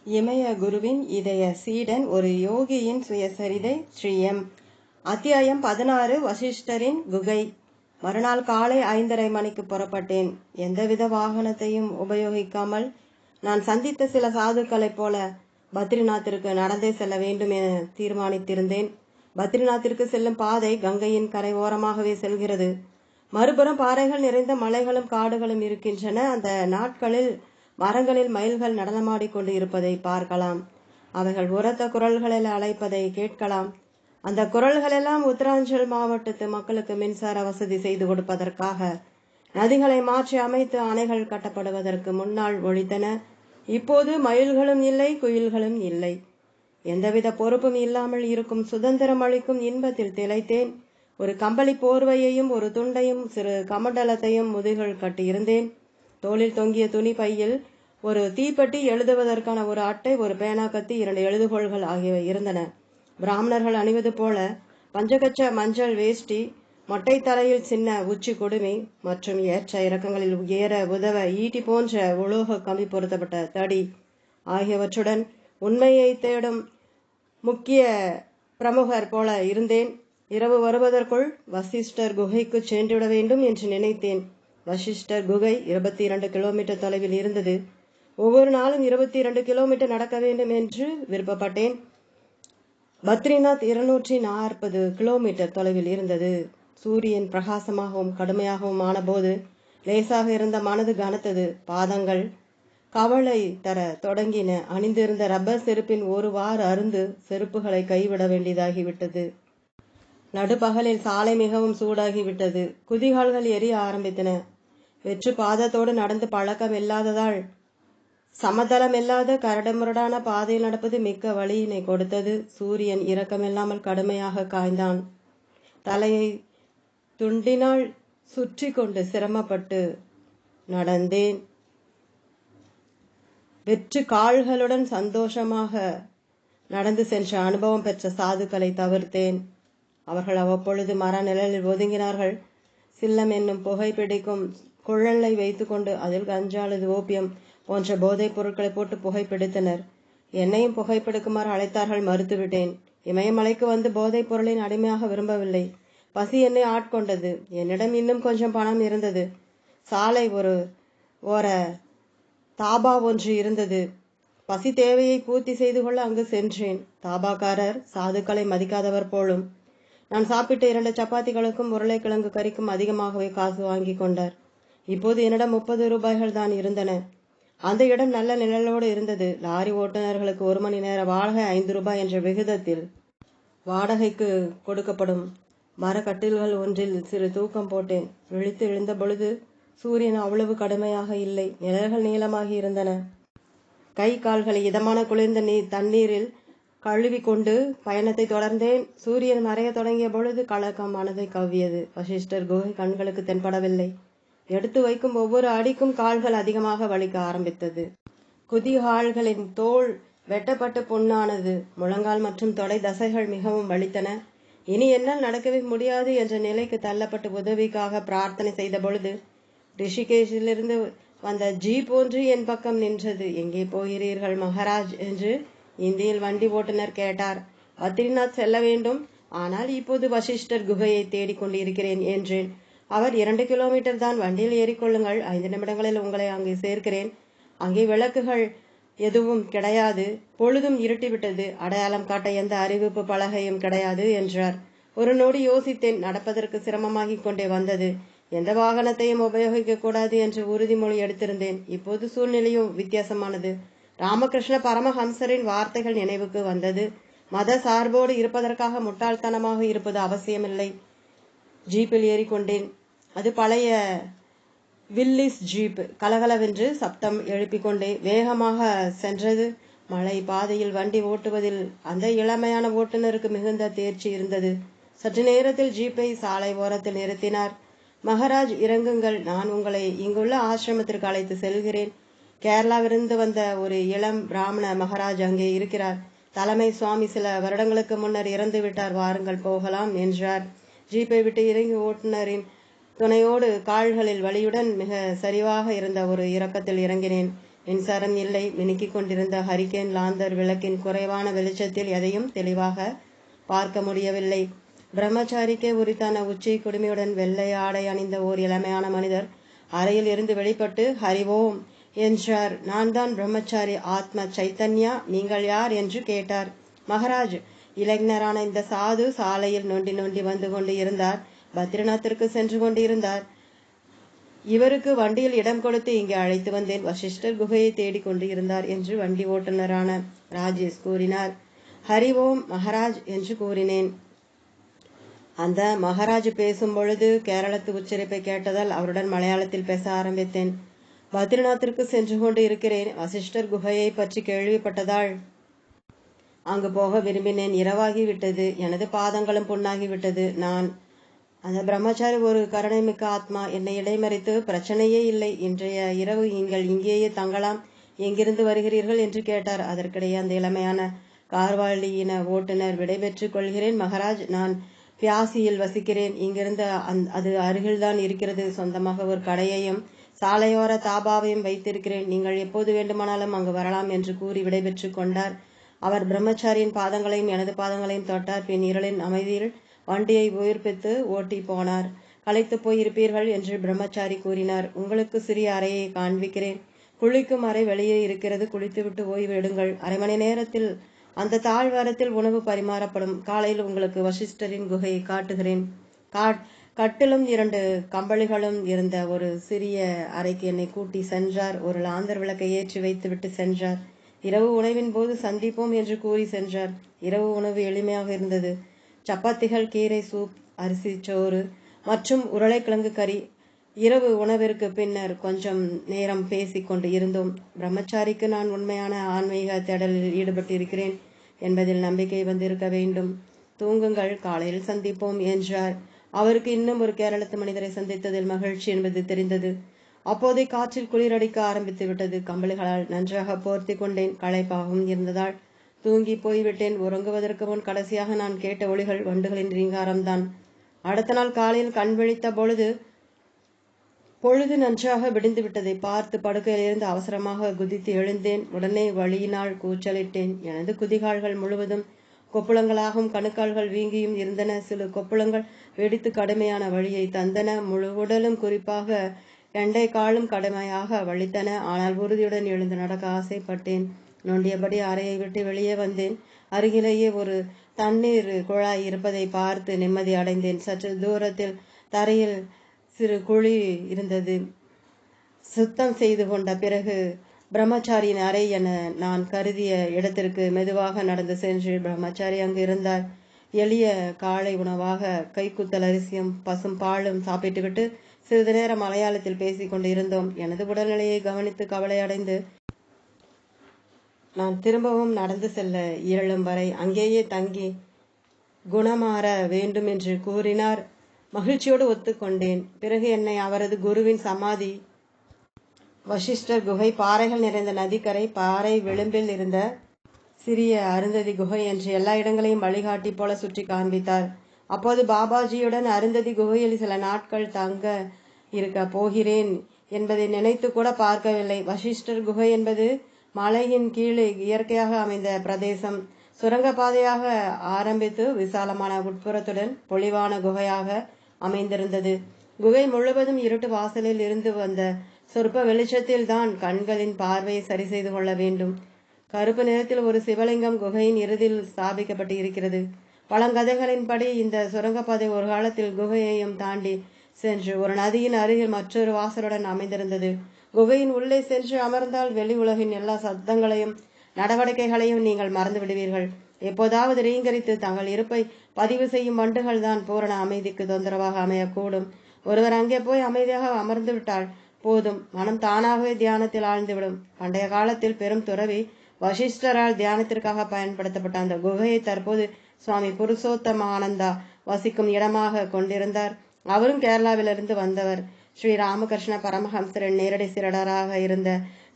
இமய குருவின் இதய சீடன் ஒரு யோகியின் சுயசரிதை ஸ்ரீ எம். அத்தியாயம் 16. வசிஷ்டரின் குகை. மறுநாள் காலை 5:30 மணிக்கு புறப்பட்டேன். எந்தவித வாகனத்தையும் உபயோகிக்காமல் நான் சந்தித்த சில சாதுக்களைப் போல பத்ரிநாத்திற்கு நடந்தே செல்ல வேண்டும் என தீர்மானித்திருந்தேன். பத்ரிநாத்திற்கு செல்லும் பாதை கங்கையின் கரை ஓரமாகவே செல்கிறது. மறுபுறம் பாறைகள் நிறைந்த மலைகளும் காடுகளும் இருக்கின்றன. அந்த நாட்களில் மரங்களில் மயில்கள் நடனமாடிக்கொண்டு இருப்பதை பார்க்கலாம். அவைகள் உரத்த குரல்களில் அழைப்பதை கேட்கலாம். அந்த குரல்களெல்லாம் உத்தராஞ்சல் மாவட்டத்து மக்களுக்கு மின்சார வசதி செய்து கொடுப்பதற்காக நதிகளை மாற்றி அமைத்து அணைகள் கட்டப்படுவதற்கு முன்னால் ஒழித்தன. இப்போது மயில்களும் இல்லை, குயில்களும் இல்லை. எந்தவித பொறுப்பும் இல்லாமல் இருக்கும் சுதந்திரம் அளிக்கும் இன்பத்தில் திளைத்தேன். ஒரு கம்பளி போர்வையையும் ஒரு துண்டையும் சிறு கமண்டலத்தையும் முதுகில் கட்டியிருந்தேன். தோளில் தொங்கிய துணி பையில் ஒரு தீப்பெட்டி, எழுதுவதற்கான ஒரு அட்டை, ஒரு பேனா கத்தி, 2 எழுதுகோள்கள் ஆகியவை இருந்தன. பிராமணர்கள் அணிவது போல பஞ்சகச்ச மஞ்சள் வேஷ்டி, மொட்டை தலையில் சின்ன உச்சி குடுமி மற்றும் ஏற்ற இறக்கங்களில் ஏற உதவ ஈட்டி போன்ற உலோக கம்பி பொருத்தப்பட்ட தடி ஆகியவற்றுடன் உண்மையை தேடும் முக்கிய பிரமுகர் போல இருந்தேன். இரவு வருவதற்குள் வசிஷ்டர் குகைக்கு சென்றுவிட வேண்டும் என்று நினைத்தேன். வசிஷ்டர் குகை 22 கிலோமீட்டர் தொலைவில் இருந்தது. ஒவ்வொரு நாளும் 22 கிலோமீட்டர் நடக்க வேண்டும் என்று விருப்பப்பட்டேன். பத்ரிநாத் 240 கிலோமீட்டர் தொலைவில் இருந்தது. சூரியன் பிரகாசமாகவும் கடுமையாகவும் ஆனபோது லேசாக இருந்த மனது கனத்தது. பாதங்கள் கவலை தர தொடங்கின. அணிந்திருந்த ரப்பர் செருப்பின் ஒரு வார் அருந்து செருப்புகளை கைவிட வேண்டியதாகிவிட்டது. நடுப்பகலில் சாலை மிகவும் சூடாகிவிட்டது. குதிகால்கள் எரிய ஆரம்பித்தன. வெற்று பாதத்தோடு நடந்து பழக்கம் இல்லாததால் சமதளமில்லாத கரடுமுரடான பாதையில் நடப்பது மிக்க வழியினை கொடுத்தது. சூரியன் இரக்கமில்லாமல் கடுமையாக காய்ந்தான். தலையை துண்டினால் சுற்றி கொண்டு சிரமப்பட்டு நடந்தேன். வெற்று கால்களுடன் சந்தோஷமாக நடந்து சென்ற அனுபவம் பெற்ற சாதுக்களை தவிர்த்தேன். அவர்கள் அவ்வப்பொழுது மர நிழலில் ஒதுங்கினார்கள். சில்லம் என்னும் புகை பிடிக்கும் குழலை வைத்துக்கொண்டு அதில் கஞ்சா அல்லது ஓப்பியம் போன்ற போதைப் பொருட்களை போட்டு புகைப்பிடித்தனர். என்னையும் புகைப்பிடிக்குமாறு அழைத்தார்கள். மறுத்துவிட்டேன். இமயமலைக்கு வந்து போதைப் பொருளின் அடிமையாக விரும்பவில்லை. பசி என்னை ஆட்கொண்டது. என்னிடம் இன்னும் கொஞ்சம் பணம் இருந்தது. சாலை ஓர தாபா ஒன்று இருந்தது. பசி தேவையை பூர்த்தி செய்து கொள்ள அங்கு சென்றேன். தாபாக்காரர் சாதுக்களை மதிக்காதவர் போலும். நான் சாப்பிட்ட 2 சப்பாத்திகளுக்கும் உருளைக்கிழங்கு கறிக்கும் அதிகமாகவே காசு வாங்கி கொண்டார். இப்போது என்னிடம் 30 ரூபாய்கள் தான் இருந்தன. அந்த இடம் நல்ல நிழலோடு இருந்தது. லாரி ஓட்டுநர்களுக்கு 1 மணி நேர வாடகை 5 ரூபாய் என்ற விகிதத்தில் வாடகைக்கு கொடுக்கப்படும். மரக்கட்டில்கள் ஒன்றில் சிறு தூக்கம் போட்டேன். விழித்து எழுந்த பொழுது சூரியன் அவ்வளவு கடுமையாக இல்லை. நிழல்கள் நீளமாகி இருந்தன. கை கால்களை இதமான குளிர்ந்த தண்ணீரில் கழுவி கொண்டு பயணத்தை தொடர்ந்தேன். சூரியன் மறைய தொடங்கிய பொழுது கலக்கம் மனதை கவ்வியது. வசிஷ்டர் குகை கண்களுக்கு தென்படவில்லை. எடுத்து வைக்கும் ஒவ்வொரு அடிக்கும் கால்கள் அதிகமாக வலிக்க ஆரம்பித்தது. குதிகால்களின் தோல் வெட்டப்பட்டு புண்ணானது. முழங்கால் மற்றும் தொடை தசைகள் மிகவும் வலித்தன. இனி என்னால் நடக்கவே முடியாது என்ற நிலைக்கு தள்ளப்பட்டு உதவிக்காக பிரார்த்தனை செய்த பொழுது ரிஷிகேஷிலிருந்து வந்த ஜீப் ஒன்று என் பக்கம் நின்றது. எங்கே போகிறீர்கள் மகாராஜ் என்று இந்தியில் வண்டி ஓட்டுநர் கேட்டார். பத்ரிநாத் செல்ல வேண்டும், ஆனால் இப்போது வசிஷ்டர் குகையை தேடிக்கொண்டிருக்கிறேன் என்றேன். அவர் 2 கிலோமீட்டர் தான், வண்டியில் ஏறிக்கொள்ளுங்கள், 5 நிமிடங்களில் உங்களை அங்கே சேர்க்கிறேன். அங்கே விளக்குகள் எதுவும் கிடையாது. பொழுதும் இருட்டிவிட்டது. அடையாளம் காட்ட எந்த அறிவிப்பு பலகையும் கிடையாது என்றார். ஒரு நொடி யோசித்தேன். நடப்பதற்கு சிரமமாகிக் கொண்டே வந்தது. எந்த வாகனத்தையும் உபயோகிக்க கூடாது என்று உறுதிமொழி எடுத்திருந்தேன். இப்போது சூழ்நிலையும் வித்தியாசமானது. ராமகிருஷ்ண பரமஹம்சரின் வார்த்தைகள் நினைவுக்கு வந்தது. மத சார்போடு இருப்பதற்காக முட்டாள்தனமாக இருப்பது அவசியமில்லை. ஜீப்பில் ஏறிக்கொண்டேன். அது பழைய வில்லிஸ் ஜீப். கலகலவென்று சப்தம் எழுப்பிக்கொண்டே வேகமாக சென்றது. மலை பாதையில் வண்டி ஓட்டுவதில் அந்த இளமையான ஓட்டுநருக்கு மிகுந்த தேர்ச்சி இருந்தது. சற்று நேரத்தில் ஜீப்பை சாலை ஓரத்தில் நிறுத்தினார். மகாராஜ், இறங்குங்கள், நான் உங்களை இங்குள்ள ஆசிரமத்திற்கு அழைத்து செல்கிறேன். கேரளாவிலிருந்து வந்த ஒரு இளம் பிராமண மகாராஜ் அங்கே இருக்கிறார். தலைமை சுவாமி சில வருடங்களுக்கு முன்னர் இறந்து விட்டார். வாருங்கள் போகலாம் என்றார். ஜீப்பை விட்டு இறங்கி ஓட்டுநரின் துணையோடு கால்களில் வலியுடன் மிக சரிவாக இருந்த ஒரு இறக்கத்தில் இறங்கினேன். மின்சாரம் இல்லை. மினுக்கிக் கொண்டிருந்த ஹரிகேன் லாந்தர் விளக்கின் குறைவான வெளிச்சத்தில் எதையும் தெளிவாக பார்க்க முடியவில்லை. பிரம்மச்சாரிக்கே உரித்தான உச்சி குடுமையுடன் வெள்ளை ஆடை அணிந்த ஓர் இளமையான மனிதர் அறையில் இருந்து வெளிப்பட்டு ஹரிவோம் என்றார். நான் தான் பிரம்மச்சாரி ஆத்ம சைத்தன்யா, நீங்கள் யார் என்று கேட்டார். மகாராஜ், இளைஞரான இந்த சாது சாலையில் நொண்டி நொண்டி வந்து கொண்டு இருந்தார். பத்ரிநாத்திற்கு சென்று கொண்டு இருந்தார். இவருக்கு வண்டியில் இடம் கொடுத்து இங்கே அழைத்து வந்தேன். வசிஷ்டர் குகையை தேடிக்கொண்டு இருந்தார் என்று வண்டி ஓட்டுநரான ராஜேஷ் கூறினார். ஹரி ஓம் மகாராஜ் என்று கூறினேன். அந்த மகாராஜ் பேசும் பொழுது கேரளத்து உச்சரிப்பை கேட்டதால் அவருடன் மலையாளத்தில் பேச ஆரம்பித்தேன். பத்ரிநாத்திற்கு சென்று கொண்டு இருக்கிறேன். வசிஷ்டர் குகையை பற்றி கேள்விப்பட்டதால் அங்கு போக விரும்பினேன். இரவாகி விட்டது. எனது பாதங்களும் புண்ணாகிவிட்டது. நான் அந்த பிரம்மச்சாரி ஒரு கருணைமிக்க ஆத்மா. என்னை இடைமறித்து, பிரச்சனையே இல்லை, இன்றைய இரவு நீங்கள் இங்கேயே தங்கலாம், எங்கிருந்து வருகிறீர்கள் என்று கேட்டார். அதற்கிடையே அந்த இளமையான கார்வாலியின ஓட்டுநர், விடைபெற்றுக் கொள்கிறேன் மகாராஜ், நான் பியாசியில் வசிக்கிறேன். இங்கிருந்து அது அருகில்தான் இருக்கிறது. சொந்தமாக ஒரு கடையையும் சாலையோர தாபாவையும் வைத்திருக்கிறேன். நீங்கள் எப்போது வேண்டுமானாலும் அங்கு வரலாம் என்று கூறி விடைபெற்று கொண்டார். அவர் பிரம்மச்சாரியின் பாதங்களையும் எனது பாதங்களையும் தொட்டார். பின் இருளின் அமைதியில் வண்டியை உயிர்ப்பித்து ஓட்டி போனார். களைத்து போயிருப்பீர்கள் என்று பிரம்மச்சாரி கூறினார். உங்களுக்கு சிறிய அறையை காண்பிக்கிறேன். குளிக்கும் அறை வெளியே இருக்கிறது. குளித்துவிட்டு ஓய்வு எடுங்கள். அரை மணி நேரத்தில் அந்த தாழ்வாரத்தில் உணவு பரிமாறப்படும். காலையில் உங்களுக்கு வசிஷ்டரின் குகையை காட்டுகிறேன். கட்டிலும் 2 கம்பளிகளும் இருந்த ஒரு சிறிய அறைக்கு என்னை கூட்டி சென்றார். ஒரு லாந்தர் விளக்கை ஏற்றி வைத்துவிட்டு சென்றார். இரவு உணவின் போது சந்திப்போம் என்று கூறி சென்றார். இரவு உணவு எளிமையாக இருந்தது. சப்பாத்திகள், கீரை சூப், அரிசி சோறு மற்றும் உருளைக்கிழங்கு கறி. இரவு உணவிற்கு பின்னர் கொஞ்சம் நேரம் பேசிக் கொண்டு இருந்தோம். பிரம்மச்சாரிக்கு நான் உண்மையான ஆன்மீக தேடலில் ஈடுபட்டிருக்கிறேன் என்பதில் நம்பிக்கை வந்திருக்க வேண்டும். தூங்குங்கள், காலையில் சந்திப்போம் என்றார். அவருக்கு இன்னும் ஒரு கேரளத்து மனிதரை சந்தித்ததில் மகிழ்ச்சி என்பது தெரிந்தது. அப்போதே காற்றில் குளிரடிக்க ஆரம்பித்து விட்டது. கம்பளிகளால் நன்றாக போர்த்தி கொண்டேன். களைப்பாகவும் இருந்ததால் தூங்கி போய்விட்டேன். உறங்குவதற்கு முன் கடைசியாக நான் கேட்ட ஒலிகள் வண்டுகளின் ரீங்காரம்தான். அடுத்த நாள் காலையில் கண் விழித்த பொழுது நன்றாக விடிந்து விட்டதை பார்த்து படுக்கையிலிருந்து அவசரமாக குதித்து எழுந்தேன். உடனே வழியினால் கூச்சலிட்டேன். எனது குதிகால்கள் முழுவதும் கொப்புளங்களாகவும் கணுக்கால்கள் வீங்கியும் இருந்தன. சில கொப்புளங்கள் வெடித்து கடுமையான வழியை தந்தன. முழு உடலும், குறிப்பாக எண்டை காலும் கடுமையாக வலித்தன. ஆனால் உறுதியுடன் எழுந்து நடக்க ஆசைப்பட்டேன். நொண்டியபடி அறையை விட்டு வெளியே வந்தேன். அருகிலேயே ஒரு தண்ணீர் குழாய் இருப்பதை பார்த்து நிம்மதி அடைந்தேன். சற்று தூரத்தில் தரையில் சிறு குழி இருந்தது. சுத்தம் செய்து கொண்ட பிறகு பிரம்மச்சாரியின் அறை என நான் கருதிய இடத்திற்கு மெதுவாக நடந்து சென்று பிரம்மச்சாரி அங்கு இருந்தார். எளிய காலை உணவாக கைக்குத்தல் அரிசியும் பசும் பாலும் சாப்பிட்டுவிட்டு சிறிது நேரம் மலையாளத்தில் பேசிக் கொண்டு இருந்தோம். எனது உடல்நிலையை கவனித்து கவலையடைந்து நான் திரும்பவும் நடந்து செல்ல இயலும் வரை அங்கேயே தங்கி குணமாற வேண்டும் என்று கூறினார். மகிழ்ச்சியோடு ஒத்துக்கொண்டேன். பிறகு என்னை அவரது குருவின் சமாதி, வசிஷ்டர் குகை, பாறைகள் நிறைந்த நதிக்கரை, பாறை விளிம்பில் இருந்த சிறிய அருந்ததி குகை என்று எல்லா இடங்களையும் வழிகாட்டி போல சுற்றி காண்பித்தார். அப்போது பாபாஜியுடன் அருந்ததி குகையில் சில நாட்கள் தங்க இருக்க போகிறேன் என்பதை நினைத்து கூட பார்க்கவில்லை. வசிஷ்டர் குகை என்பது மலையின் கீழே இயற்கையாக அமைந்த பிரதேசம். சுரங்கப்பாதையாக ஆரம்பித்து விசாலமான உட்புறத்துடன் பொலிவான குகையாக அமைந்திருந்தது. குகை முழுவதும் இருட்டு. வாசலில் இருந்து வந்த சொற்ப வெளிச்சத்தில் தான் கண்களின் பார்வையை சரி செய்து கொள்ள வேண்டும். கருப்பு நிறத்தில் ஒரு சிவலிங்கம் குகையின் இறுதியில் ஸ்தாபிக்கப்பட்டு இருக்கிறது. பழங்கதைகளின்படி இந்த சுரங்கப்பாதை ஒரு காலத்தில் குகையையும் தாண்டி சென்று ஒரு நதியின் அருகில் மற்றொரு வாசலுடன் அமைந்திருந்தது. குகையின் உள்ளே சென்று அமர்ந்தால் வெளி உலகின் எல்லா சத்தங்களையும் நடவடிக்கைகளையும் நீங்கள் மறந்து விடுவீர்கள். எப்போதாவது ரீங்கரித்து தங்கள் இருப்பை பதிவு செய்யும் வண்டுகள் தான் பூரண அமைதிக்கு தொந்தரவாக அமையக்கூடும். ஒருவர் அங்கே போய் அமைதியாக அமர்ந்து விட்டால் போதும், மனம் தானாகவே தியானத்தில் ஆழ்ந்துவிடும். பண்டைய காலத்தில் பெரும் துறவி வசிஷ்டரால் தியானத்திற்காக பயன்படுத்தப்பட்ட அந்த குகையை தற்போது சுவாமி புருஷோத்தமானந்தா வசிக்கும் இடமாக கொண்டிருந்தார். அவரும் கேரளாவிலிருந்து வந்தவர். ஸ்ரீ ராமகிருஷ்ண பரமஹம்சரின் நேரடி சீடராக இருந்த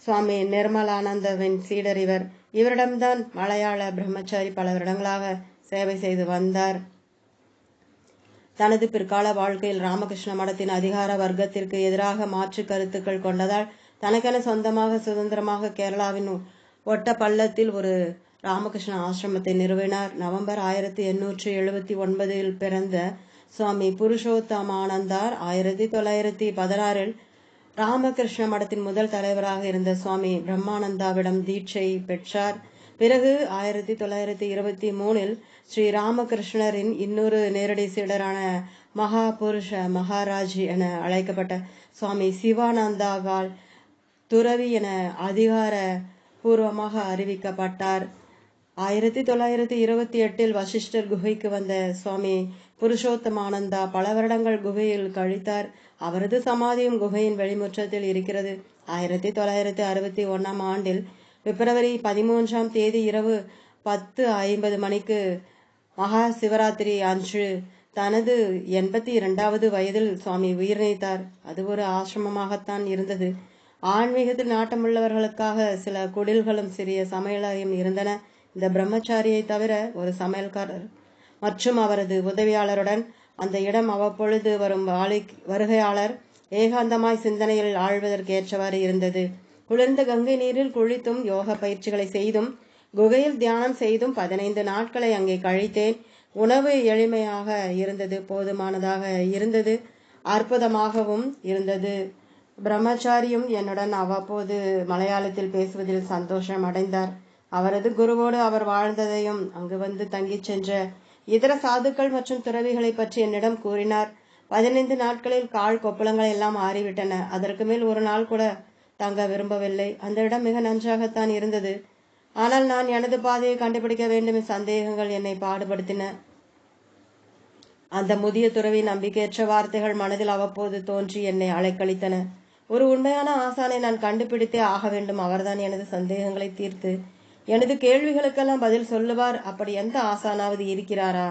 சுவாமி நிர்மலானந்தவின் சீடர் இவர். இவரிடம்தான் மலையாள பிரம்மச்சாரி பல வருடங்களாக சேவை செய்து வந்தார். தனது பிற்கால வாழ்க்கையில் ராமகிருஷ்ண மடத்தின் அதிகார வர்க்கத்திற்கு எதிராக மாற்று கருத்துக்கள் கொண்டதால் தனக்கென சொந்தமாக சுதந்திரமாக கேரளாவின் ஒட்ட பள்ளத்தில் ஒரு ராமகிருஷ்ண ஆசிரமத்தை நிறுவினார். நவம்பர் 1879 பிறந்த சுவாமி புருஷோத்தமானந்தார் 1916 ராமகிருஷ்ண மடத்தின் முதல் தலைவராக இருந்த சுவாமி பிரம்மானந்தாவிடம் தீட்சை பெற்றார். பிறகு 1923 ஸ்ரீ ராமகிருஷ்ணரின் இன்னொரு நேரடி சீடரான மகாபுருஷ மகாராஜ் என அழைக்கப்பட்ட சுவாமி சிவானந்தாவால் துறவி என அதிகார பூர்வமாக அறிவிக்கப்பட்டார். 1928 வசிஷ்டர் குகைக்கு வந்த சுவாமி புருஷோத்தமானந்தா பல வருடங்கள் குகையில் கழித்தார். அவரது சமாதியும் குகையின் வெளிமுற்றத்தில் இருக்கிறது. 1961 ஆண்டில் பிப்ரவரி 13 இரவு 10:50 மணிக்கு மகா சிவராத்திரி அன்று தனது 82வது வயதில் சுவாமி உயிர் நீத்தார். அது ஒரு ஆசிரமமாகத்தான் இருந்தது. ஆன்மீகத்தில் நாட்டமுள்ளவர்களுக்காக சில குடில்களும் சிறிய சமையலறையும் இருந்தன. இந்த பிரம்மச்சாரியை தவிர ஒரு சமையல்காரர் மற்றும் அவரது உதவியாளருடன் அந்த இடம் அவ்வப்பொழுது வரும் வருகையாளர் ஏகாந்தமாய் சிந்தனையில் ஆழ்வதற்கு ஏற்றவாறு இருந்தது. குளிர்ந்த கங்கை நீரில் குளித்தும் யோக பயிற்சிகளை செய்தும் குகையில் தியானம் செய்தும் 15 நாட்களை அங்கே கழித்தேன். உணவு எளிமையாக இருந்தது, போதுமானதாக இருந்தது, அற்புதமாகவும் இருந்தது. பிரம்மச்சாரியும் என்னுடன் அவ்வப்போது மலையாளத்தில் பேசுவதில் சந்தோஷம் அடைந்தார். அவரது குருவோடு அவர் வாழ்ந்ததையும் அங்கு வந்து தங்கிச் சென்ற இதர சாதுக்கள் மற்றும் துறவிகளை பற்றி என்னிடம் கூறினார். 15 நாட்களில் கால் கொப்பளங்கள் எல்லாம் ஆறிவிட்டன. அதற்கு மேல் ஒரு நாள் கூட தங்க விரும்பவில்லை. அந்த இடம் மிக நன்றாகத்தான் இருந்தது. ஆனால் நான் எனது பாதையை கண்டுபிடிக்க வேண்டும். சந்தேகங்கள் என்னை பாடுபடுத்தின. அந்த முதிய துறவி நம்பிக்கையற்ற வார்த்தைகள் மனதில் அவ்வப்போது தோன்றி என்னை அலைக்கழித்தன. ஒரு உண்மையான ஆசானை நான் கண்டுபிடித்தே ஆக வேண்டும். அவர்தான் எனது சந்தேகங்களை தீர்த்து எனது கேள்விகளுக்கெல்லாம் பதில் சொல்லுவார். அப்படி எந்த ஆசானாவது இருக்கிறாரா?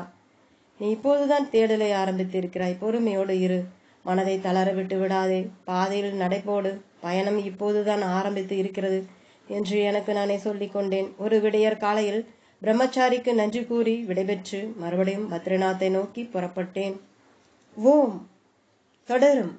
நீ இப்போதுதான் தேடலை ஆரம்பித்திருக்கிறாய். பொறுமையோடு இரு. மனதை தளர விட்டு விடாதே. பாதையில் நடைபோடு. பயணம் இப்போதுதான் ஆரம்பித்து இருக்கிறது என்று எனக்கு நானே சொல்லிக் கொண்டேன். ஒரு விடியற் காலையில் பிரம்மச்சாரிக்கு நன்றி கூறி விடைபெற்று மறுபடியும் பத்ரிநாத்தை நோக்கி புறப்பட்டேன். ஓம் தொடரும்.